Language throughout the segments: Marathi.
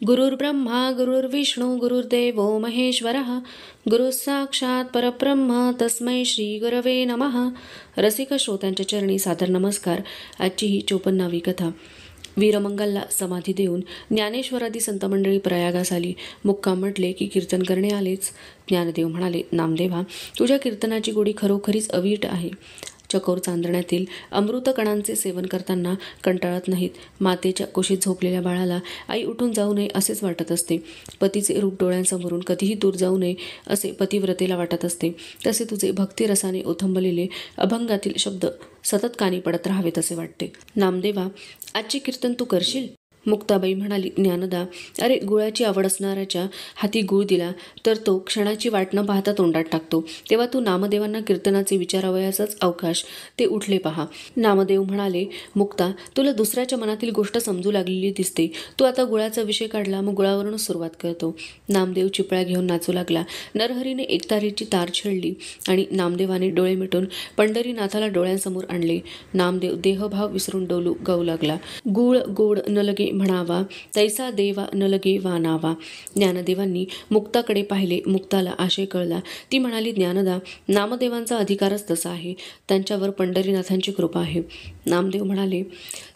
गुरुर्ब्रह्मा गुरुर्विष्णू गुरुर्देवो महेश्वरः गुरुः साक्षात परब्रह्म तस्मै श्री गुरवे नमः. रसिक श्रोत्यांच्या चरणी सादर नमस्कार. आजची ही 54वी कथा. वीरमंगलला समाधी देऊन ज्ञानेश्वरादी संत मंडळी प्रयागास आली. मुक्काम म्हटले की कीर्तन करणे आलेच. ज्ञानदेव म्हणाले, नामदेवा, तुझ्या कीर्तनाची गोडी खरोखरीच अवीट आहे. चकोर चांदण्यातील अमृतकणांचे सेवन करताना कंटाळत नाहीत. मातेच्या कुशीत झोपलेल्या बाळाला आई उठून जाऊ नये असेच वाटत असते. पतीचे रूप डोळ्यांसमोरून कधीही दूर जाऊ नये असे पतिव्रतेला वाटत असते. तसे तुझे भक्तिरसाने ओथंबलेले अभंगातील शब्द सतत कानी पडत राहावेत असे वाटते. नामदेवा, आजचे कीर्तन तू करशील? मुक्ताबाई म्हणाली, ज्ञानदा, अरे, गुळाची आवड असणाऱ्याच्या हाती गुळ दिला तर तो क्षणाची वाट न पाहता तोंडात टाकतो. तेव्हा तू नामदेवांना कीर्तनाचे विचारावयाचाच अवकाश. ते उठले पहा. नामदेव म्हणाले, मुक्ता, तुला दुसऱ्याच्या मनातील गोष्ट समजू लागलेली दिसते. तू आता गुळाचा विषय काढला, मग गुळावरूनच सुरुवात करतो. नामदेव चिपळ्या घेऊन नाचू लागला. नरहरीने एकतारीची तार छेडली आणि नामदेवाने डोळे मिटून पंढरीनाथाला डोळ्यांसमोर आणले. नामदेव देहभाव विसरून डोलू गाऊ लागला. गुळ गोड न लगे म्हणावा, तैसा देवा न लगे वानावा. ज्ञानदेवांनी मुक्ताकडे पाहिले. मुक्ताला आशय कळला. ती म्हणाली, ज्ञानदा, नामदेवांचा अधिकारच तसा आहे. त्यांच्यावर पंढरीनाथांची कृपा आहे. नामदेव म्हणाले,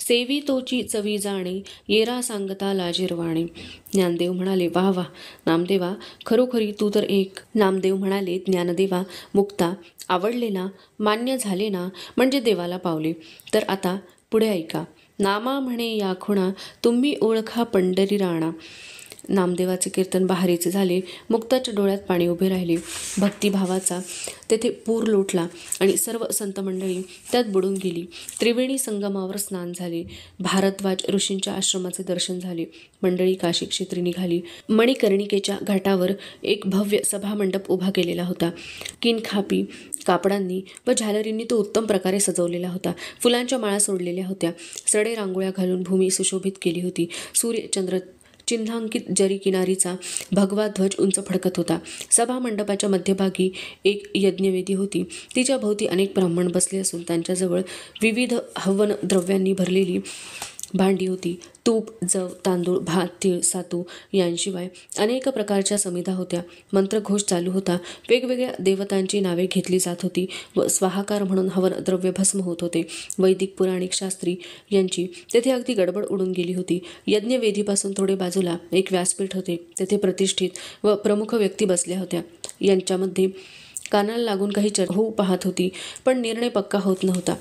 सेवी तोची चवी जाणे, येरा सांगता लाजिरवाणे. ज्ञानदेव म्हणाले, वाह वाह नामदेवा, खरोखरी तू तर एक. नामदेव म्हणाले, ज्ञानदेवा, मुक्ता, आवडले ना, मान्य झाले ना, म्हणजे देवाला पावले. तर आता पुढे ऐका. नामा म्हणे या खुणा, तुम्ही ओळखा पंढरी राणा. नामदेवाचे कीर्तन बहारीचे झाले. मुक्ताच्या डोळ्यात पाणी उभे राहिले. भक्तिभावाचा तेथे पूर लोटला आणि सर्व संत मंडळी त्यात बुडून गेली. त्रिवेणी संगमावर स्नान झाले. भारद्वाज ऋषींच्या आश्रमाचे दर्शन झाले. मंडळी काशी क्षेत्री निघाली. मणिकर्णिकेच्या घाटावर एक भव्य सभामंडप उभा केलेला होता. किनखापी कापडांनी व झालरींनी तो उत्तम प्रकारे सजवलेला होता. फुलांच्या माळा सोडलेल्या होत्या. सडे रांगोळ्या घालून भूमी सुशोभित केली होती. सूर्य चंद्र चिन्हांकित जरी किनारीचा भगवा ध्वज उंच फडकत होता. सभा मंडपाच्या मध्यभागी एक यज्ञवेदी होती. तिच्या भोवती अनेक ब्राह्मण बसले असून त्यांच्याजवळ विविध हवन द्रव्यांनी भरलेली भांडी होती. तूप, जव, तांदूळ, भात, तीळ, सातू यांशिवाय अनेक प्रकारच्या समिधा होत्या. मंत्रघोष चालू होता. वेगवेगळ्या देवतांची नावे घेतली जात होती व स्वाहाकार म्हणून हवन द्रव्य भस्म होत होते. वैदिक पुराणिक शास्त्री यांची तेथे अगदी गडबड उडून गेली होती. यज्ञवेदीपासून थोडे बाजूला एक व्यासपीठ होते. तेथे प्रतिष्ठित व प्रमुख व्यक्ती बसल्या होत्या. यांच्यामध्ये कानाला लागून काही चर्चा होऊ पाहत होती, पण निर्णय पक्का होत नव्हता.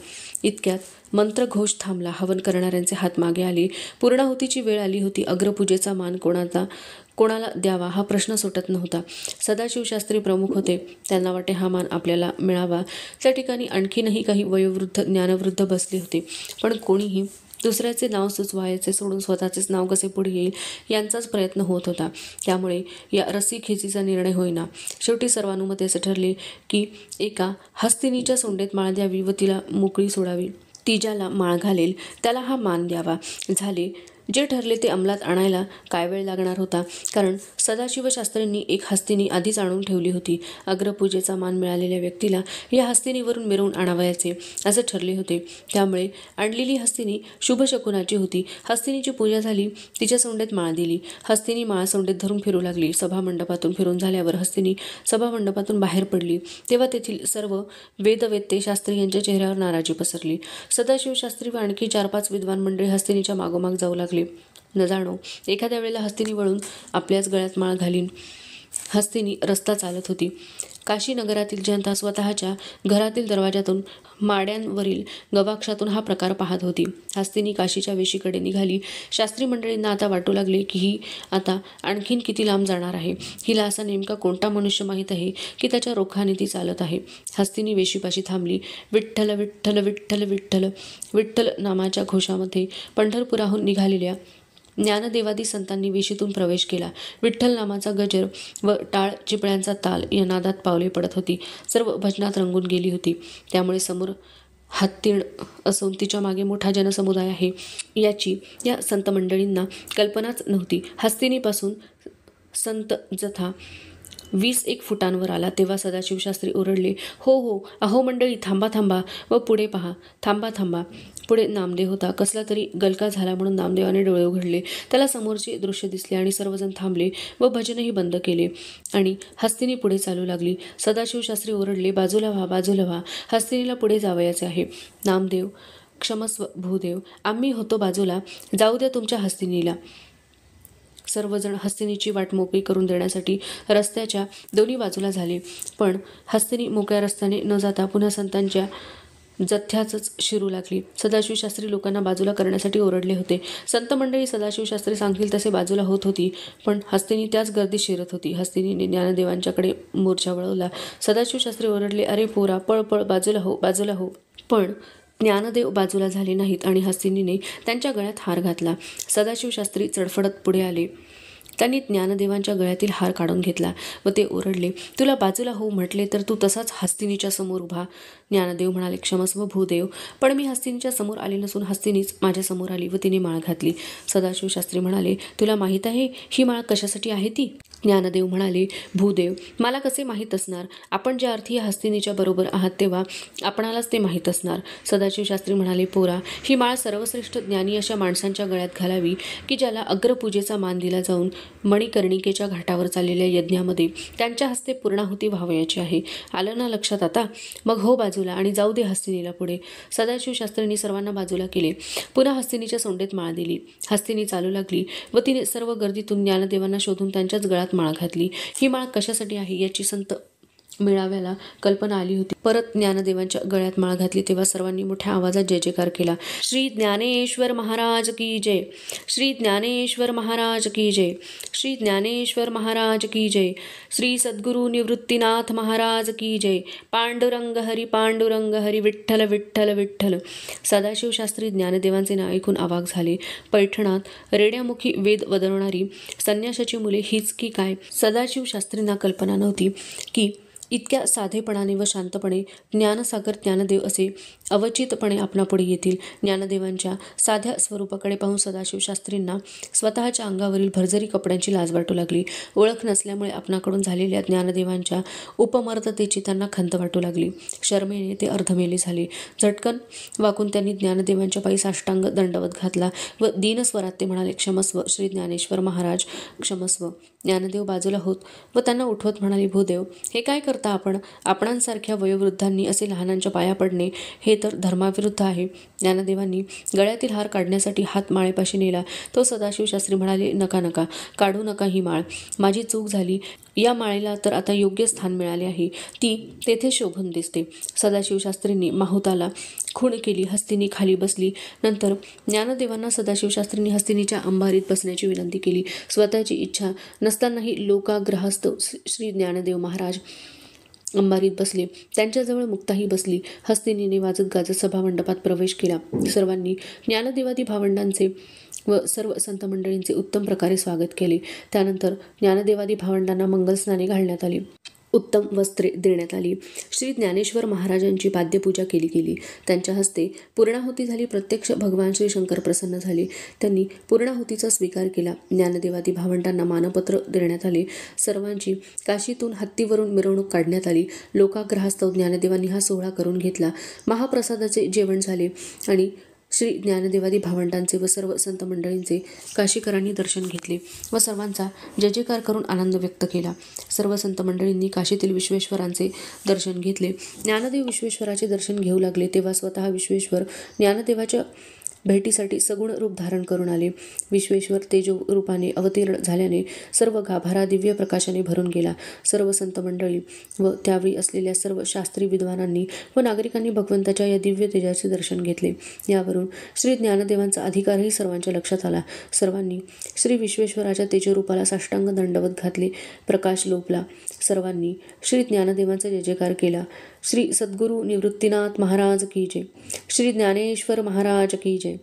इतक्यात मंत्रघोष थांबला. हवन करणाऱ्यांचे हात मागे आले. पूर्णाहुतीची वेळ आली होती. अग्रपूजेचा मान कोणाला द्यावा हा प्रश्न सुटत नव्हता. सदाशिवशास्त्री प्रमुख होते. त्यांना वाटे हा मान आपल्याला मिळावा. त्या ठिकाणी आणखीनही काही वयोवृद्ध ज्ञानवृद्ध बसले होते, पण कोणीही दुसऱ्याचे नाव सुचवायचे सोडून स्वतःचेच नाव कसे पुढे येईल यांचाच प्रयत्न होत होता. त्यामुळे या रस्सीखेचीचा निर्णय होईना. शेवटी सर्वानुमते असे ठरले की एका हस्तिनीच्या सोंडेत माळ द्यावी व तिला मोकळी सोडावी. ती ज्याला माळ घालेल त्याला हा मान द्यावा. झाले. जे ठरले ते अंमलात आणायला काय वेळ लागणार होता, कारण सदाशिवशास्त्रींनी एक हस्तिनी आधीच आणून ठेवली होती. अग्रपूजेचा मान मिळालेल्या व्यक्तीला या हस्तिनीवरून मिरवून आणावयाचे असे ठरले होते. त्यामुळे आणलेली हस्तिनी शुभशकुनाची होती. हस्तिनीची पूजा झाली. तिच्या सोंडेत माळ दिली. हस्तिनी माळ सोंडेत धरून फिरू लागली. सभामंडपातून फिरून झाल्यावर हस्तिनी सभामंडपातून बाहेर पडली. तेव्हा तेथील सर्व वेदवेत्ते शास्त्री यांच्या चेहऱ्यावर नाराजी पसरली. सदाशिवशास्त्री व आणखी 4-5 विद्वान मंडळी हस्तिनीच्या मागोमाग जाऊ लागले. न जाणो एखाद्या वेळेला हस्तिनी वळून आपल्याच गळ्यात माळ घालीन. हस्तिनी रस्ता चालत होती. काशी नगरातील जनता स्वतःच्या घरातील दरवाजातून माड्यांवरील गवाक्षातून हा प्रकार पाहत होती. हस्तिनी काशीच्या वेशीकडे निघाली. शास्त्री मंडळींना आता वाटू लागले की ही आता आणखीन किती लांब जाणार आहे. हिला असा नेमका कोणता मनुष्य माहीत आहे की त्याच्या रोखाने ती चालत आहे. हस्तिनी वेशीपाशी थांबली. विठ्ठल विठ्ठल विठ्ठल विठ्ठल विठ्ठल नामाच्या घोषामध्ये पंढरपुराहून निघालेल्या ज्ञानदेवादी संतांनी वेशीतून प्रवेश केला. विठ्ठल नामाचा गजर व टाळ चिपळ्यांचा ताल या नादात पावले पडत होती. सर्व भजनात रंगून गेली होती. त्यामुळे समोर हत्तीण असून तिच्या मागे मोठा जनसमुदाय आहे याची या संत मंडळींना कल्पनाच नव्हती. हस्तिनीपासून संत जथा 20-1 फुटांवर आला तेव्हा सदाशिवशास्त्री ओरडले, हो हो, अहो मंडळी, थांबा थांबा व पुढे पहा. थांबा थांबा. पुढे नामदेव होता. कसला तरी गलका झाला म्हणून नामदेवाने डोळे उघडले. त्याला समोरचे दृश्य दिसले आणि सर्वजण थांबले व भजनही बंद केले आणि हस्तिनी पुढे चालू लागली. सदाशिव शास्त्री ओरडले, बाजूला व्हा, बाजूला व्हा, हस्तिनीला पुढे जावयाचे आहे. नामदेव, क्षमस्व भूदेव, आम्ही होतो बाजूला, जाऊ द्या तुमच्या हस्तिनीला. सर्वजण हस्तिनीची वाट मोकळी करून देण्यासाठी रस्त्याच्या दोन्ही बाजूला झाले, पण हस्तिनी मोकळ्या रस्त्याने न जाता पुन्हा संतांच्या जथ्याच शिरू लागली. सदाशिव शास्त्री लोकांना बाजूला करण्यासाठी ओरडले होते. संत मंडळी सदाशिव शास्त्री सांगतील तसे बाजूला होत होती, पण हस्तिनी त्याच गर्दीत शिरत होती. हस्तिनीने ज्ञानदेवांच्याकडे मोर्चा वळवला. सदाशिव शास्त्री ओरडले, अरे पोरा, पळ पळ, बाजूला हो, बाजूला हो. पण ज्ञानदेव बाजूला झाले नाहीत आणि हस्तिनीने त्यांच्या गळ्यात हार घातला. सदाशिव शास्त्री चडफडत पुढे आले. त्यांनी ज्ञानदेवांच्या गळ्यातील हार काढून घेतला व ते ओरडले, तुला बाजूला हो म्हटले तर तू तसाच हस्तिनीच्या समोर उभा. ज्ञानदेव म्हणाले, क्षमस्व भूदेव, पण मी हस्तिनीच्या समोर आले नसून हस्तिनीच माझ्या समोर आली व तिने माळ घातली. सदाशिव शास्त्री म्हणाले, तुला माहीत आहे ही माळ कशासाठी आहे ती? ज्ञानदेव म्हणाले, भूदेव, मला कसे माहीत असणार? आपण ज्या अर्थी या हस्तिनीच्या बरोबर आहात तेव्हा आपणालाच ते माहीत असणार. सदाशिव शास्त्री म्हणाले, पोरा, ही माळ सर्वश्रेष्ठ ज्ञानी अशा माणसांच्या गळ्यात घालावी की ज्याला अग्रपूजेचा मान दिला जाऊन मणिकर्णिकेच्या घाटावर चाललेल्या यज्ञामध्ये त्यांच्या हस्ते पूर्णाहुती व्हावयाची आहे. आलं ना लक्षात आता? मग हो बाजूला आणि जाऊ दे हस्तिनीला पुढे. सदाशिव शास्त्रींनी सर्वांना बाजूला केले. पुन्हा हस्तिनीच्या सोंडेत माळ दिली. हस्तिनी चालू लागली व तिने सर्व गर्दीतून ज्ञानदेवांना शोधून त्यांच्याच गळ्यात माळ घातली. ही माळ कशासाठी आहे याची संत मेळाव्याला कल्पना आली होती. परत ज्ञानदेवांच्या गळ्यात माळ घातली तेव्हा सर्वांनी मोठ्या आवाजात जय जयकार केला. श्री ज्ञानेश्वर महाराज की जय, श्री ज्ञानेश्वर महाराज की जय, श्री ज्ञानेश्वर महाराज की जय, श्री सद्गुरु निवृत्तीनाथ महाराज की जय, पांडुरंग हरी विठ्ठल विठ्ठल विठ्ठल. सदाशिव शास्त्री ज्ञानदेवांचे नाव ऐकून अवाक झाले. पैठणात रेड्यामुखी वेद वदवणारी संन्याशाची मुले हीच की काय? सदाशिव शास्त्रींना कल्पना नव्हती की इतक्या साधेपणाने व शांतपणे ज्ञानसागर ज्ञानदेव असे अवचितपणे आपणापुढे येतील. ज्ञानदेवांच्या साध्या स्वरूपाकडे पाहून सदाशिव शास्त्रींना स्वतःच्या अंगावरील भरजरी कपड्यांची लाज वाटू लागली. ओळख नसल्यामुळे आपणाकडून झालेल्या ज्ञानदेवांच्या उपमर्दतेची त्यांना खंत वाटू लागली. शर्मेने ते अर्धमेले झाले. झटकन वाकून त्यांनी ज्ञानदेवांच्या पायी साष्टांग दंडवत घातला व दीनस्वरात ते म्हणाले, क्षमस्व श्री ज्ञानेश्वर महाराज, क्षमस्व. ज्ञानदेव बाजूला होत व त्यांना उठवत म्हणाले, भूदेव, हे काय करता आपण? आपणांसारख्या वयोवृद्धांनी असे लहानांच्या पाया पडणे हे तर धर्माविरुद्ध आहे. ज्ञानदेवांनी गळ्यातील हार काढण्यासाठी हात माळेपाशी नेला. तो सदाशिव शास्त्री म्हणाले, नका नका, काढू नका ही माळ. माझी चूक झाली. या माळेला तर आता योग्य स्थान मिळाले आहे. ती तेथे शोभून दिसते. सदाशिव शास्त्रींनी माहुताला खूण केली. हस्तिनी खाली बसली. नंतर ज्ञानदेवांना सदाशिव शास्त्रींनी हस्तिनीच्या अंबारीत बसण्याची विनंती केली. स्वतःची इच्छा नसतानाही लोकाग्रहास्त श्री ज्ञानदेव महाराज अंबारीत बसले. त्यांच्याजवळ मुक्ताही बसली. हस्तिनीने वाजत गाजत सभामंडपात प्रवेश केला. सर्वांनी ज्ञानदेवादी भावंडांचे व सर्व संत मंडळींचे उत्तम प्रकारे स्वागत केले. त्यानंतर ज्ञानदेवादी भावंडांना मंगलस्नाने घालण्यात आली. उत्तम वस्त्रे देण्यात आली. श्री ज्ञानेश्वर महाराजांची पाद्यपूजा केली गेली. त्यांच्या हस्ते पूर्णाहुती झाली. प्रत्यक्ष भगवान श्री शंकर प्रसन्न झाले. त्यांनी पूर्णाहुतीचा स्वीकार केला. ज्ञानदेवादी भावंडांना मानपत्र देण्यात आले. सर्वांची काशीतून हत्तीवरून मिरवणूक काढण्यात आली. लोकाग्रहास्तव ज्ञानदेवांनी हा सोहळा करून घेतला. महाप्रसादाचे जेवण झाले आणि श्री ज्ञानदेवादी भावंडांचे व सर्व संत मंडळींचे काशीकरांनी दर्शन घेतले व सर्वांचा जय जयकार करून आनंद व्यक्त केला. सर्व संत मंडळींनी काशीतील विश्वेश्वरांचे दर्शन घेतले. ज्ञानदेव विश्वेश्वराचे दर्शन घेऊ लागले तेव्हा स्वतः विश्वेश्वर ज्ञानदेवाच्या भेटीसाठी सगुण रूप धारण करून आले. विश्वेश्वर तेजो रूपाने अवतीर्ण झाल्याने सर्व गाभारा दिव्य प्रकाशाने भरून गेला. सर्व संत मंडळी व त्यावेळी असलेल्या सर्व शास्त्री विद्वानांनी व नागरिकांनी भगवंताच्या या दिव्य तेजाचे दर्शन घेतले. यावरून श्री ज्ञानदेवांचा अधिकारही सर्वांच्या लक्षात आला. सर्वांनी श्री विश्वेश्वराच्या तेजोरूपाला साष्टांग दंडवत घातले. प्रकाश लोपला. सर्वांनी श्री ज्ञानदेवांचा जय जयकार केला. श्री सद्गुरु निवृत्तीनाथ महाराज की जय, श्री ज्ञानेश्वर महाराज की जय.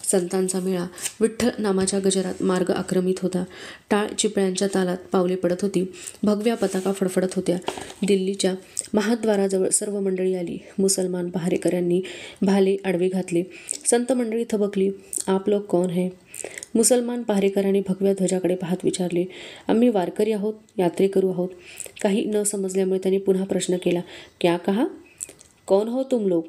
संतांचा मेळा विठ्ठल नामाच्या गजरात मार्ग आक्रमित होता. टाळ चिपळ्यांच्या तालात पावले पडत होती. भगव्या पताका फडफडत होत्या. दिल्लीच्या महाद्वाराजवळ सर्व मंडळी आली. मुसलमान पहारेकऱ्यांनी भाले आडवे घातले. संत मंडळी थबकली. आप लोग कौन है? मुसलमान पहारेकरांनी भगव्या ध्वजाकडे पाहत विचारले. आम्ही वारकरी आहोत, यात्रेकरू आहोत. काही न समजल्यामुळे त्यांनी पुन्हा प्रश्न केला. क्या कहा? कौन हो तुम लोग?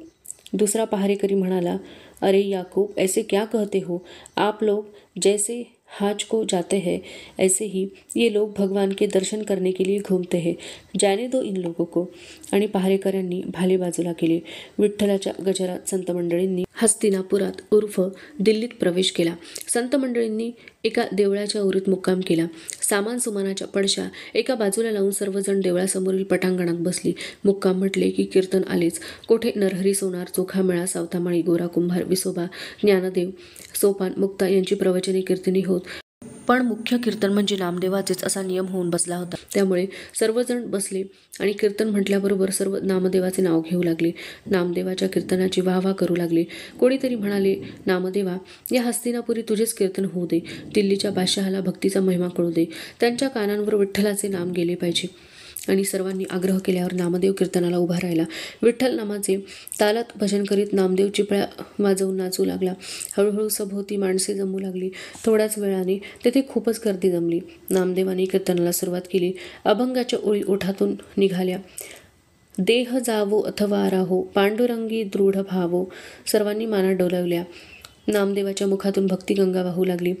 दुसरा पहारेकरी म्हणाला, अरे याकूब, ऐसे क्या कहते हो? आप लोग जैसे हाज को जाते हैं ऐसे ही ये लोग भगवान के दर्शन करने के लिए घूमते हैं. जाने दो इन लोगों को. आणि पहारेकऱ्यांनी भाले बाजूला केले. विठ्ठलाच्या गजरात संत मंडळींनी हस्तिनापुरात उर्फ दिल्लीत प्रवेश केला. संत मंडळींनी एका देवळाच्या ओरीत मुक्काम केला. सामान सुमानाच्या पडशा एका बाजूला लावून सर्वजण देवळासमोरील पटांगणात बसली. मुक्काम म्हटले की कीर्तन आलेच. कोठे नरहरी सोनार, चोखामेळा, सावतामाळी, गोरा कुंभार, विसोबा, ज्ञानदेव, सोपान, मुक्ता यांची प्रवचने कीर्तनी होत. पण मुख्य कीर्तन म्हणजे नामदेवाचेच असा नियम होऊन बसला होता. त्यामुळे सर्वजण बसले आणि कीर्तन म्हटल्याबरोबर सर्व नामदेवाचे नाव घेऊ लागले. नामदेवाच्या कीर्तनाची वाहवा करू लागले. कोणीतरी म्हणाले, नामदेवा, या हस्तिनापुरी तुझेच कीर्तन होऊ दे. दिल्लीच्या बादशहाला भक्तीचा महिमा कळू दे. त्यांच्या कानांवर विठ्ठलाचे नाम गेले पाहिजे. आणि सर्वांनी आग्रह केल्यावर नामदेव कीर्तनाला उभा राहिला. विठ्ठल नामाचे तालात भजन करीत नामदेव चिपळ्या वाजवून नाचू लागला. हळूहळू सभोवती माणसे जमू लागली. थोड्याच वेळाने तेथे खूपच गर्दी जमली. नामदेवाने कीर्तनाला सुरुवात केली. अभंगाच्या ओळी ओठातून निघाल्या. देह जावो अथवा राहो, पांडुरंगी दृढ भावो. सर्वांनी माना डोलावल्या. नामदेवाच्या मुखातून भक्तिगंगा वाहू लागली.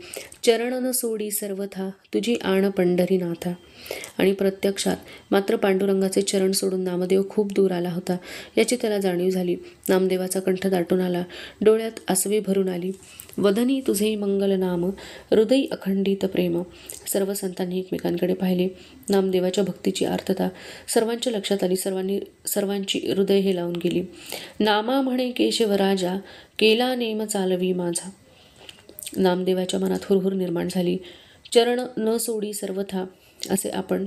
चरण न सोडी सर्वथा, तुझी आण पंढरीनाथा. आणि प्रत्यक्षात मात्र पांडुरंगाचे चरण सोडून नामदेव खूप दूर आला होता याची त्याला जाणीव झाली. नामदेवाचा कंठ दाटून आला. डोळ्यात आसवे भरून आली. वदनी तुझे मंगल नाम, हृदयी अखंडित प्रेम. सर्व संतांनी एकमेकांकडे पाहिले. नामदेवाच्या भक्तीची आर्तता सर्वांच्या लक्षात आली. सर्वांची हृदय हेलावून गेली. नामा म्हणे केशव राजा, केला नेम चालवी माझा. नामदेवाच्या मनात हुरहुर निर्माण झाली. चरण न सोडी सर्वथा असे आपण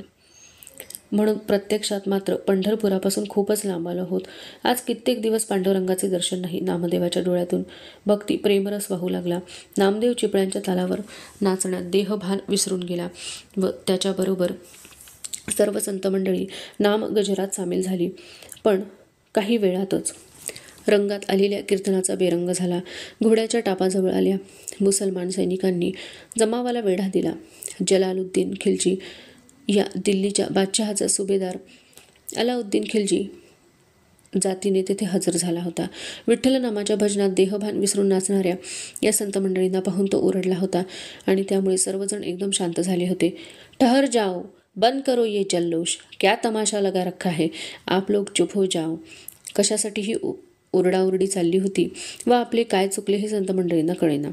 म्हणून प्रत्यक्षात मात्र पंढरपुरापासून खूपच लांब आलो आहोत. आज कित्येक दिवस पांडुरंगाचे दर्शन नाही. नामदेवाच्या डोळ्यातून भक्ती प्रेमरस वाहू लागला. नामदेव चिपळ्यांच्या तालावर नाचण्यात देहभान विसरून गेला व त्याच्याबरोबर सर्व संत मंडळी नाम गजरात सामील झाली. पण काही वेळातच रंगात आलेल्या कीर्तनाचा बेरंग झाला. घोड्याच्या टापाजवळ आल्या. मुसलमान सैनिकांनी जमावाला वेढा दिला. जलालुद्दीन खिलजी या दिल्लीच्या बादशहाचा सुभेदार अलाउद्दीन खिलजी जातीने तेथे हजर झाला होता. विठ्ठल नामाच्या भजनात देहभान विसरून नाचणाऱ्या या संत मंडळींना पाहून तो ओरडला होता आणि त्यामुळे सर्वजण एकदम शांत झाले होते. ठहर जाओ, बंद करो ये जल्लोष, क्या तमाशा लगा रखा है, आप लोग चुप हो जाओ. कशासाठी ही ओरडाओरडी चालली होती व आपले काय चुकले हे संत मंडळींना कळेना.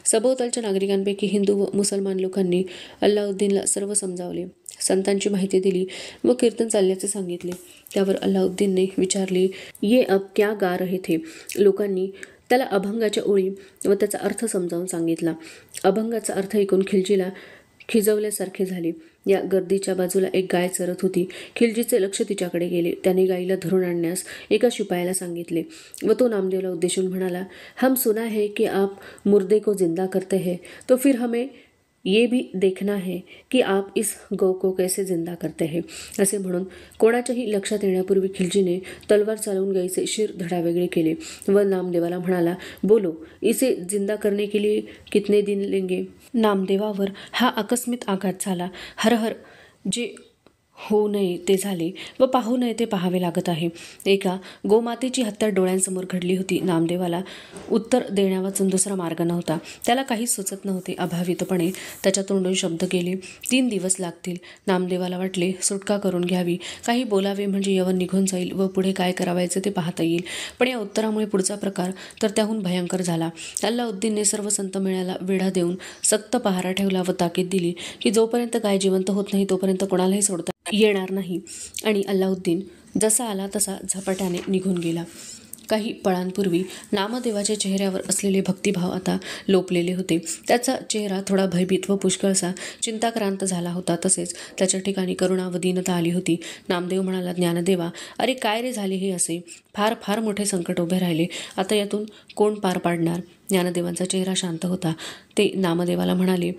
सभोवतालच्या नागरिकांपैकी हिंदू व मुसलमान लोकांनी अल्लाउद्दीनला सर्व समजावले. संतांची माहिती दिली व कीर्तन चालल्याचे सांगितले. त्यावर अल्लाउद्दीनने विचारले, ये अब क्या गा रहे थे. लोकांनी त्याला अभंगाच्या ओळी व त्याचा अर्थ समजावून सांगितला. अभंगाचा अर्थ ऐकून खिलजीला खिजवल्यासारखे झाले. या गर्दीच्या बाजूला एक गाय चरत होती. खिलजीचे लक्ष तिच्याकडे गेले. त्याने गायीला धरून आणण्यास एका शिपायाला सांगितले व तो नामदेवला उद्देशून म्हणाला, हम सुना है कि आप मुर्दे को जिंदा करते हैं, तो फिर हमें ये भी देखना है कि आप इस गौ को कैसे जिंदा करते हैं. असे म्हणून कोणाच्याही लक्षात येण्यापूर्वी खिलजीने तलवार चालवून गायीचे शिर धडावेगळे केले व नामदेवाला म्हणाला, बोलो, इसे जिंदा करने के लिए कितने दिन लेंगे. नामदेवावर हा आकस्मित आघात झाला. हर हर, जे होऊ नये ते झाले व पाहू नये ते पाहावे लागत आहे. एका गोमातेची हत्या डोळ्यांसमोर घडली होती. नामदेवाला उत्तर देण्यावाचून दुसरा मार्ग नव्हता. त्याला काही सुचत नव्हते. अभावितपणे त्याच्या तोंडून शब्द गेले. 3 दिवस लागतील. नामदेवाला वाटले सुटका करून घ्यावी, काही बोलावे म्हणजे यवन निघून जाईल व पुढे काय करावायचे ते पाहता येईल. पण या उत्तरामुळे पुढचा प्रकार तर त्याहून भयंकर झाला. अल्लाउद्दीनने सर्व संत मेळ्याला वेढा देऊन सक्त पहारा ठेवला व ताकीद दिली की जोपर्यंत गाय जिवंत होत नाही तोपर्यंत कोणालाही सोडता येणार नाही. आणि अल्लाउद्दीन जसा आला तसा झपाट्याने निघून गेला. काही पळांपूर्वी नामदेवाच्या चेहऱ्यावर असलेले भक्तिभाव आता लोपलेले होते. त्याचा चेहरा थोडा भयभीत व पुष्कळसा चिंताक्रांत झाला होता. तसेच त्याच्या ठिकाणी करुणा व दीनता आली होती. नामदेव म्हणाला, ज्ञानदेवा, अरे काय रे झाले हे असे. फार फार मोठे संकट उभे राहिले. आता यातून कोण पार पाडणार. ज्ञानदेवांचा चेहरा शांत होता. ते नामदेवाला म्हणाले,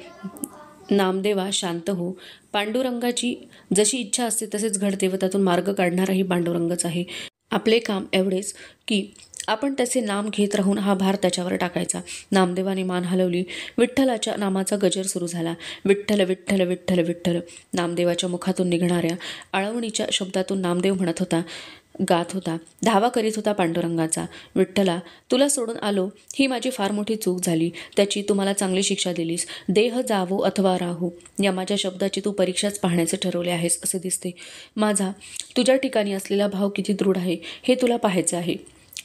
नामदेवा शांत हो. पांडुरंगाची जशी इच्छा असते तसेच घडते व त्यातून मार्ग काढणाराही पांडुरंगच आहे. आपले काम एवढेच की आपण त्याचे नाम घेत राहून हा भार त्याच्यावर टाकायचा. नामदेवाने मान हलवली. विठ्ठलाच्या नामाचा गजर सुरू झाला. विठ्ठल विठ्ठल विठ्ठल विठ्ठल. नामदेवाच्या मुखातून निघणाऱ्या आळवणीच्या शब्दातून नामदेव म्हणत होता, गात होता, धावा करीत होता पांडुरंगाचा. विठ्ठला, तुला सोडून आलो ही माझी फार मोठी चूक झाली. त्याची तू मला चांगली शिक्षा दिलीस. देह जावो अथवा राहू या माझ्या शब्दाची तू परीक्षाच पाहण्याचे ठरवले आहेस असे दिसते. माझा तुझ्या ठिकाणी असलेला भाव किती दृढ आहे हे तुला पाहायचे आहे,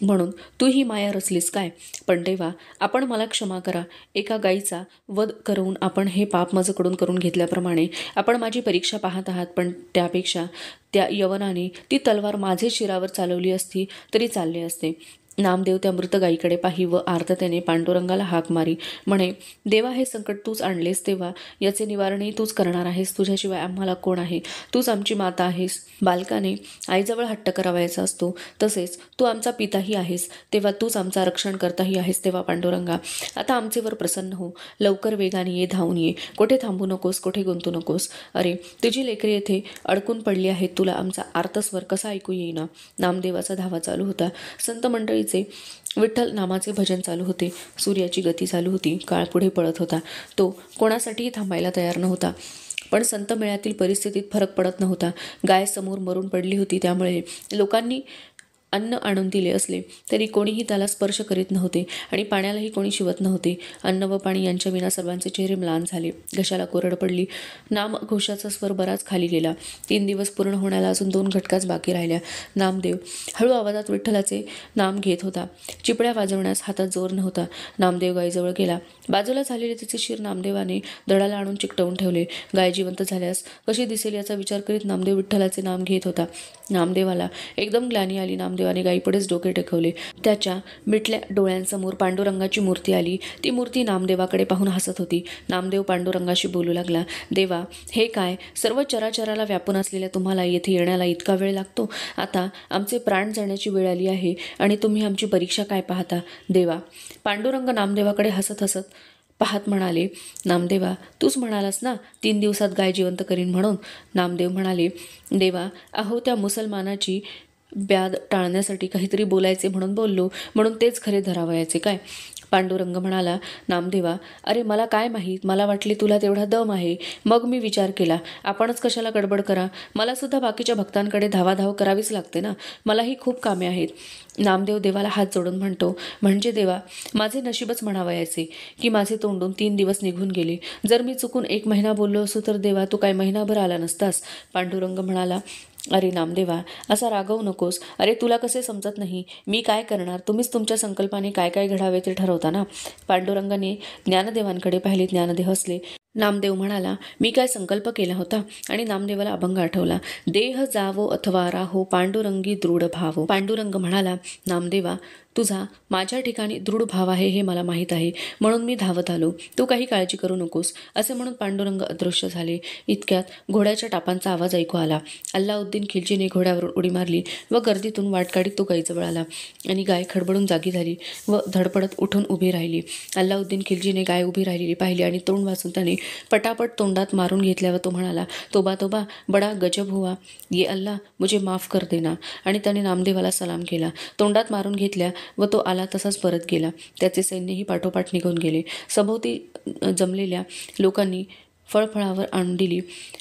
म्हणून तू ही माया रचलीस काय? पण देवा, आपण मला क्षमा करा. एका गाईचा वध करून आपण हे पाप माझ्याकडून करून घेतल्याप्रमाणे आपण माझी परीक्षा पाहत आहात. पण त्यापेक्षा त्या यवनाने ती तलवार माझे शिरावर चालवली असती तरी चालले असते. नामदेव त्या मृत गायीकडे पाही व आर्ततेने पांडुरंगाला हाक मारी, म्हणे, देवा, हे संकट तूच आणलेस तेव्हा याचे निवारणही तूच करणार आहेस. तुझ्याशिवाय आम्हाला कोण आहे? तूच आमची माता आहेस. बालकाने आईजवळ हट्ट करावायचा असतो, तसेच तू आमचा पिताही आहेस, तेव्हा तूच आमचा रक्षण करताही आहेस. तेव्हा पांडुरंगा, आता आमचेवर प्रसन्न हो. लवकर वेगाने ये, धावून ये. कुठे थांबू नकोस, कुठे गुंतू नकोस. अरे, तुझी लेकरे येथे अडकून पडली आहेत. तुला आमचा आर्तस्वर कसा ऐकू येईना? नामदेवाचा धावा चालू होता. संत मंडळी विठ्ठल नामाचे भजन चालू होते. सूर्याची गती चालू होती. काळ पुढे पळत होता. तो कोणासाठीही थांबायला तयार नव्हता. पण संत मेळ्यातील परिस्थितीत फरक पडत नव्हता. गाय समोर मरून पडली होती, त्यामुळे लोकांनी अन्न आणून दिले असले तरी कोणीही त्याला स्पर्श करीत नव्हते आणि पाण्यालाही कोणी शिवत नव्हते. अन्न व पाणी यांच्या विना सर्वांचे चेहरे म्लान झाले. घशाला कोरड पडली. नामघोषाचा स्वर बराच खाली गेला. 3 दिवस पूर्ण होण्याला अजून 2 घटकाच बाकी राहिल्या. नामदेव हळू आवाजात विठ्ठलाचे नाम घेत होता. चिपळ्या वाजवण्यास हातात जोर नव्हता. नामदेव गायीजवळ गेला. बाजूला झालेले तिचे शिर नामदेवाने दडाला आणून चिकटवून ठेवले. गाय जिवंत झाल्यास कशी दिसेल याचा विचार करीत नामदेव विठ्ठलाचे नाम घेत होता. नामदेवाला एकदम ग्लानी आली. नामदेवाने गायीपुढेच डोके टेकवले. त्याच्या मिटल्या डोळ्यांसमोर पांडुरंगाची मूर्ती आली. ती मूर्ती नामदेवाकडे पाहून हसत होती. नामदेव पांडुरंगाशी बोलू लागला, देवा, हे काय? सर्व चराचराला व्यापून असलेल्या तुम्हाला येथे येण्याला इतका वेळ लागतो? आता आमचे प्राण जाण्याची वेळ आली आहे आणि तुम्ही आमची परीक्षा काय पाहता? देवा, पांडुरंग नामदेवाकडे हसत हसत पाहत म्हणाले, नामदेवा, तूच म्हणालास ना 3 दिवसात गाय जिवंत करीन म्हणून? नामदेव म्हणाले, देवा, अहो, त्या मुसलमानाची ब्याद टाळण्यासाठी काहीतरी बोलायचे म्हणून बोललो, म्हणून तेच खरे धरावयाचे काय? पांडुरंग म्हणाला, नामदेवा, अरे मला काय माहीत, मला वाटले तुला तेवढा दम आहे. मग मी विचार केला, आपणच कशाला गडबड करा. मला सुद्धा बाकीच्या भक्तांकडे धावाधाव करावीच लागते ना. मलाही खूप कामे आहेत. नामदेव देवाला हात जोडून म्हणतो, म्हणजे देवा, माझे नशीबच म्हणावयाचे की माझे तोंडून 3 दिवस निघून गेले. जर मी चुकून 1 महिना बोललो असू तर देवा, तू काय महिनाभर आला नसतास? पांडुरंग म्हणाला, अरे नामदेवा, असा रागवू नकोस. अरे तुला कसे समजत नाही? मी काय करणार? तुम्हीच तुमच्या संकल्पाने काय काय घडावे ते ठरवता ना. पांडुरंगाने ज्ञानदेवांकडे पाहिले. ज्ञानदेव हसले. नामदेव म्हणाला, मी काय संकल्प केला होता? आणि नामदेवाला अभंग आठवला. देह जावो अथवा राहो, पांडुरंगी दृढ भावो. पांडुरंग म्हणाला, नामदेवा, तुझा माझ्या ठिकाणी दृढ भाव आहे हे मला माहीत आहे, म्हणून मी धावत आलो. तू काही काळजी करू नकोस. असे म्हणून पांडुरंग अदृश्य झाले. इतक्यात घोड्याच्या टापांचा आवाज ऐकू आला. अल्लाउद्दीन खिलजीने घोड्यावरून उडी मारली व गर्दीतून वाट काढीत तो गायीजवळ आला आणि गाय खडबडून जागी झाली व धडपडत उठून उभी राहिली. अल्लाउद्दीन खिलजीने गाय उभी राहिलेली पाहिली आणि तोंड वाचून त्याने पटापट तोंडात मारून घेतल्यावर तो म्हणाला, तोबा तोबा, बडा गजब हुआ, ये अल्लाह मुझे माफ कर देना. आणि त्याने नामदेवाला सलाम केला. तोंडात मारून घेतल्या व तो आला तसाच परत गेला. त्याचे सैन्यही पाठोपाठ निघून गेले. सभोवती जमलेल्या लोकांनी फळफळावर आणून दिली.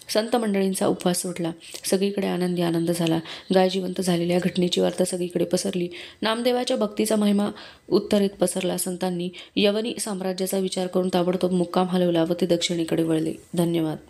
संत मंडळींचा उपवास सुटला. सगळीकडे आनंदी आनंद झाला. गाय जिवंत झालेल्या घटनेची वार्ता सगळीकडे पसरली. नामदेवाच्या भक्तीचा महिमा उत्तरेत पसरला. संतांनी यवनी साम्राज्याचा विचार करून ताबडतोब मुक्काम हलवला व ते दक्षिणेकडे वळले. धन्यवाद.